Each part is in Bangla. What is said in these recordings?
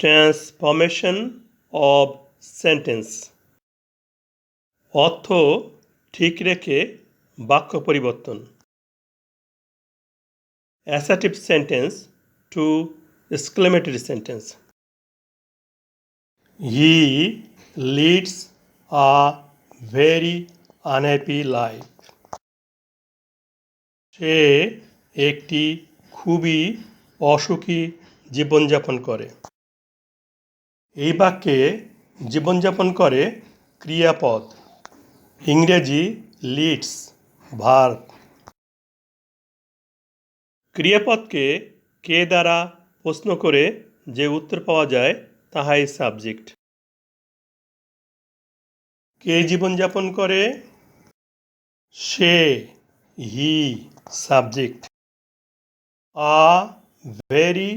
ট্রান্সফরমেশন অব সেন্টেন্স অর্থ ঠিক রেখে বাক্য পরিবর্তন। Assertive sentence to exclamatory sentence. He leads a very unhappy life. সে একটি খুবই অসুখী জীবনযাপন করে। এই বাক্যে জীবনযাপন করে ক্রিয়াপদ, ইংরেজি লিডস ভার্ব। ক্রিয়াপদকে কে দ্বারা প্রশ্ন করে যে উত্তর পাওয়া যায় তাহাই সাবজেক্ট। কে জীবনযাপন করে? সে, he subject. A very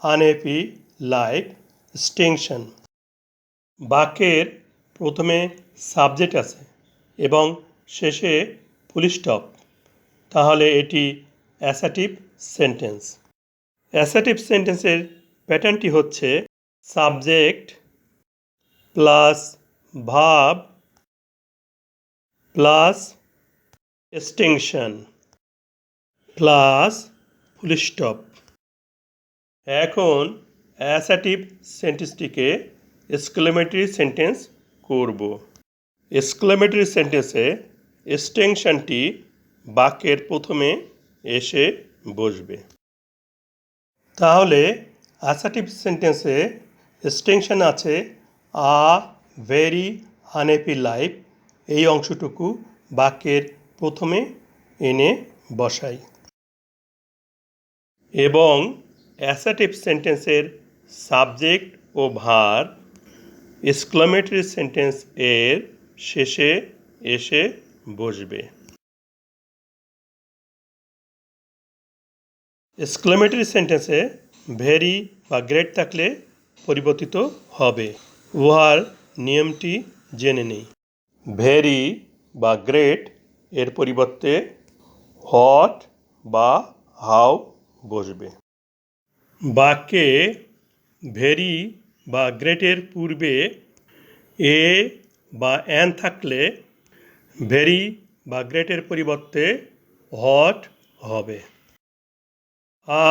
unhappy life extension. বাক্যের প্রথমে সাবজেক্ট আছে এবং শেষে ফুল স্টপ, তাহলে এটি অ্যাসার্টিভ সেন্টেন্স। অ্যাসার্টিভ সেন্টেন্সের প্যাটার্নটি হচ্ছে subject plus verb plus extension plus full stop. এখন অ্যাসার্টিভ সেন্টেন্সটিকে এক্সক্লেমেটরি সেন্টেন্স করব। এক্সক্লেমেটরি সেন্টেন্সে এক্সটেনশনটি বাক্যের প্রথমে এসে বসবে। তাহলে অ্যাসার্টিভ সেন্টেন্সে এক্সটেনশন আছে আ ভেরি আনহ্যাপি লাইফ, এই অংশটুকু বাক্যের প্রথমে এনে বসাই। এবং অ্যাসার্টিভ সেন্টেন্সের সাবজেক্ট ও ভার্ব এক্সক্লেমেটরি সেন্টেন্স এর শেষে এসে বসবে। এক্সক্লেমেটরি সেন্টেন্সে ভেরি বা গ্রেট থাকলে পরিবর্তিত হবে। উহার নিয়মটি জেনে নেই। ভেরি বা গ্রেট এর পরিবর্তে হোয়াট বা হাউ বসবে। বাক্যে ভেরি বা গ্রেটের পূর্বে এ বা অ্যান থাকলে ভেরি বা গ্রেটের পরিবর্তে হোয়াট হবে।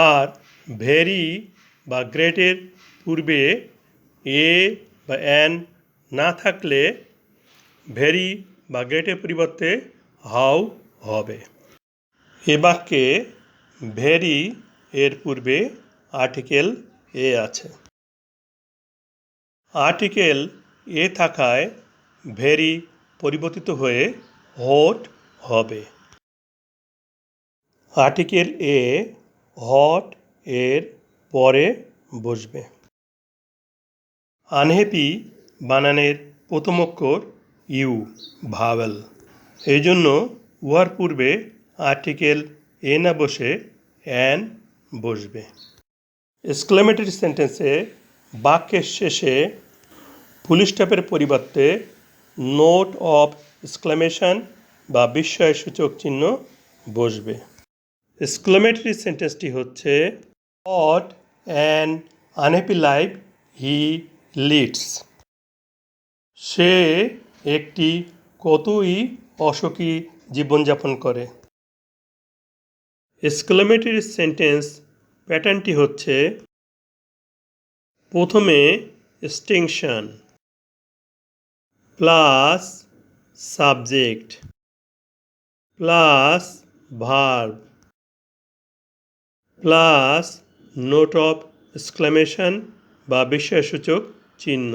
আর ভেরি বা গ্রেটের পূর্বে এ বা অ্যান না থাকলে ভেরি বা গ্রেটের পরিবর্তে হাউ হবে। এ বাক্যে ভেরি এর পূর্বে আর্টিকেল এ আছে। আর্টিকেল এ থাকায় ভেরি পরিবর্তিত হয়ে হোয়াট হবে। আর্টিকেল এ হোয়াট এর পরে বসবে। আনহ্যাপি বানানের প্রথম অক্ষর ইউ, ভাওয়েল। এই জন্য উহার পূর্বে আর্টিকেল এ না বসে অ্যান বসবে। এক্সক্লেমেটরি সেন্টেন্সে বাক্যের শেষে ফুল স্টপের পরিবর্তে নোট অফ এক্সক্লেমেশন বা বিস্ময়সূচক চিহ্ন বসবে। এক্সক্লেমেটরি সেন্টেন্সটি হচ্ছে what an unhappy life he leads. সে একটি কতই অসুখী জীবনযাপন করে। এক্সক্লেমেটরি সেন্টেন্স প্যাটার্নটি হচ্ছে প্রথমে extension plus subject plus verb plus note of exclamation বা বিস্ময়সূচক চিহ্ন।